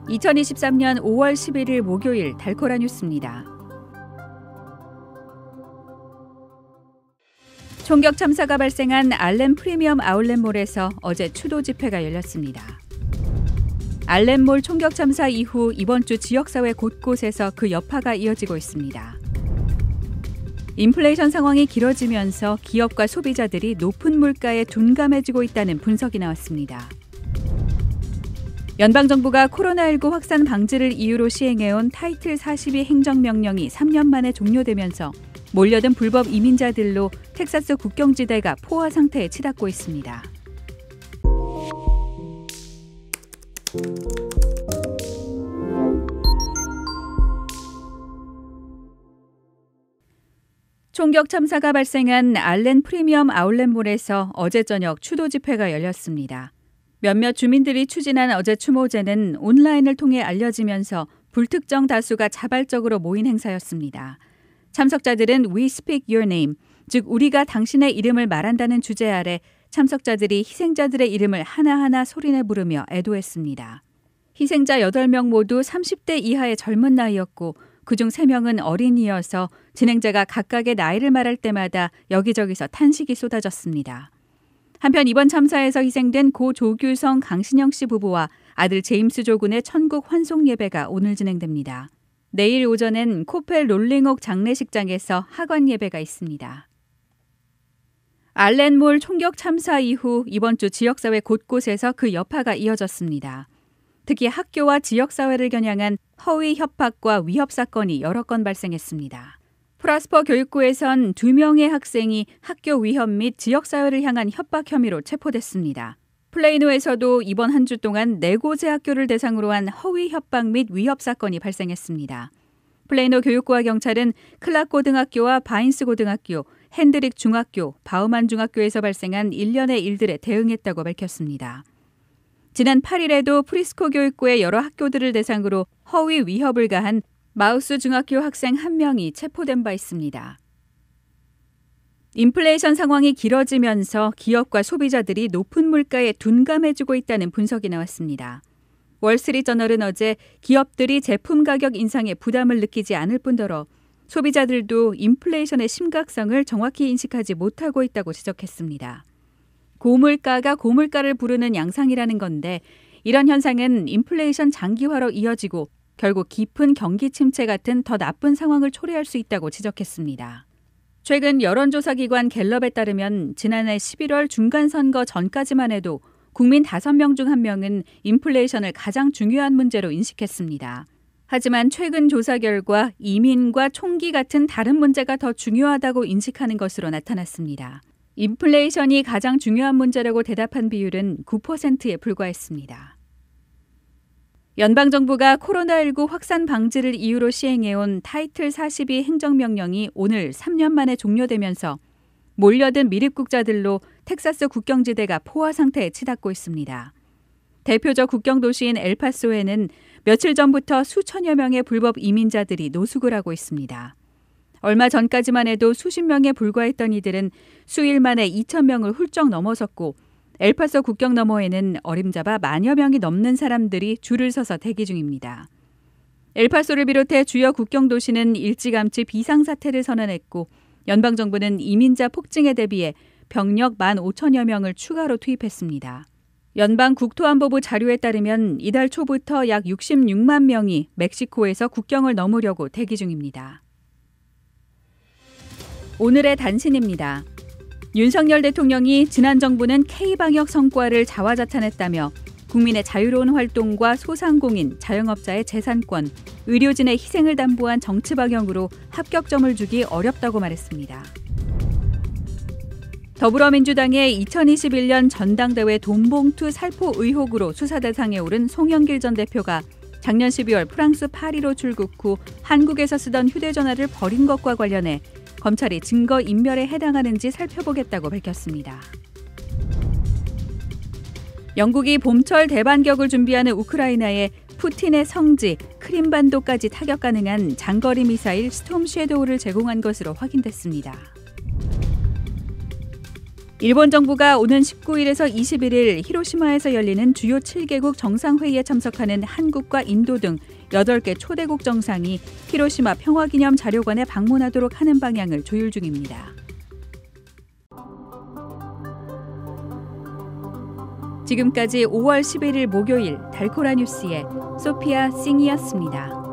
2023년 5월 11일 목요일 달코라 뉴스입니다. 총격 참사가 발생한 알렌 프리미엄 아울렛몰에서 어제 추도 집회가 열렸습니다. 알렌몰 총격 참사 이후 이번 주 지역사회 곳곳에서 그 여파가 이어지고 있습니다. 인플레이션 상황이 길어지면서 기업과 소비자들이 높은 물가에 둔감해지고 있다는 분석이 나왔습니다. 연방정부가 코로나19 확산 방지를 이유로 시행해온 타이틀 42 행정명령이 3년 만에 종료되면서 몰려든 불법 이민자들로 텍사스 국경지대가 포화 상태에 치닫고 있습니다. 총격 참사가 발생한 알렌 프리미엄 아울렛몰에서 어제 저녁 추도 집회가 열렸습니다. 몇몇 주민들이 추진한 어제 추모제는 온라인을 통해 알려지면서 불특정 다수가 자발적으로 모인 행사였습니다. 참석자들은 We Speak Your Name, 즉 우리가 당신의 이름을 말한다는 주제 아래 참석자들이 희생자들의 이름을 하나하나 소리내 부르며 애도했습니다. 희생자 8명 모두 30대 이하의 젊은 나이였고 그중 3명은 어린이여서 진행자가 각각의 나이를 말할 때마다 여기저기서 탄식이 쏟아졌습니다. 한편 이번 참사에서 희생된 고 조규성 강신영 씨 부부와 아들 제임스 조군의 천국 환송 예배가 오늘 진행됩니다. 내일 오전엔 코펠 롤링옥 장례식장에서 하관 예배가 있습니다. 알렌몰 총격 참사 이후 이번 주 지역사회 곳곳에서 그 여파가 이어졌습니다. 특히 학교와 지역사회를 겨냥한 허위 협박과 위협 사건이 여러 건 발생했습니다. 프라스퍼 교육구에선 2명의 학생이 학교 위협 및 지역사회를 향한 협박 혐의로 체포됐습니다. 플레이노에서도 이번 한 주 동안 4곳의 학교를 대상으로 한 허위 협박 및 위협 사건이 발생했습니다. 플레이노 교육구와 경찰은 클락 고등학교와 바인스 고등학교, 핸드릭 중학교, 바우만 중학교에서 발생한 일련의 일들에 대응했다고 밝혔습니다. 지난 8일에도 프리스코 교육구의 여러 학교들을 대상으로 허위 위협을 가한 마우스 중학교 학생 1명이 체포된 바 있습니다. 인플레이션 상황이 길어지면서 기업과 소비자들이 높은 물가에 둔감해지고 있다는 분석이 나왔습니다. 월스트리트저널은 어제 기업들이 제품 가격 인상에 부담을 느끼지 않을 뿐더러 소비자들도 인플레이션의 심각성을 정확히 인식하지 못하고 있다고 지적했습니다. 고물가가 고물가를 부르는 양상이라는 건데 이런 현상은 인플레이션 장기화로 이어지고 결국 깊은 경기 침체 같은 더 나쁜 상황을 초래할 수 있다고 지적했습니다. 최근 여론조사기관 갤럽에 따르면 지난해 11월 중간선거 전까지만 해도 국민 5명 중 1명은 인플레이션을 가장 중요한 문제로 인식했습니다. 하지만 최근 조사 결과 이민과 총기 같은 다른 문제가 더 중요하다고 인식하는 것으로 나타났습니다. 인플레이션이 가장 중요한 문제라고 대답한 비율은 9%에 불과했습니다. 연방정부가 코로나19 확산 방지를 이유로 시행해온 타이틀 42 행정명령이 오늘 3년 만에 종료되면서 몰려든 미입국자들로 텍사스 국경지대가 포화 상태에 치닫고 있습니다. 대표적 국경도시인 엘파소에는 며칠 전부터 수천여 명의 불법 이민자들이 노숙을 하고 있습니다. 얼마 전까지만 해도 수십 명에 불과했던 이들은 수일 만에 2,000명을 훌쩍 넘어섰고 엘파소 국경 너머에는 어림잡아 10,000여 명이 넘는 사람들이 줄을 서서 대기 중입니다. 엘파소를 비롯해 주요 국경 도시는 일찌감치 비상사태를 선언했고 연방정부는 이민자 폭증에 대비해 병력 15,000여 명을 추가로 투입했습니다. 연방국토안보부 자료에 따르면 이달 초부터 약 66만 명이 멕시코에서 국경을 넘으려고 대기 중입니다. 오늘의 단신입니다. 윤석열 대통령이 지난 정부는 K방역 성과를 자화자찬했다며 국민의 자유로운 활동과 소상공인, 자영업자의 재산권, 의료진의 희생을 담보한 정치 방향으로 합격점을 주기 어렵다고 말했습니다. 더불어민주당의 2021년 전당대회 돈봉투 살포 의혹으로 수사 대상에 오른 송영길 전 대표가 작년 12월 프랑스 파리로 출국 후 한국에서 쓰던 휴대전화를 버린 것과 관련해 검찰이 증거 인멸에 해당하는지 살펴보겠다고 밝혔습니다. 영국이 봄철 대반격을 준비하는 우크라이나에 푸틴의 성지 크림반도까지 타격 가능한 장거리 미사일 스톰 섀도우를 제공한 것으로 확인됐습니다. 일본 정부가 오는 19일에서 21일 히로시마에서 열리는 주요 7개국 정상회의에 참석하는 한국과 인도 등 8개 초대국 정상이 히로시마 평화기념 자료관에 방문하도록 하는 방향을 조율 중입니다. 지금까지 5월 11일 목요일 달코라 뉴스의 소피아 싱이었습니다.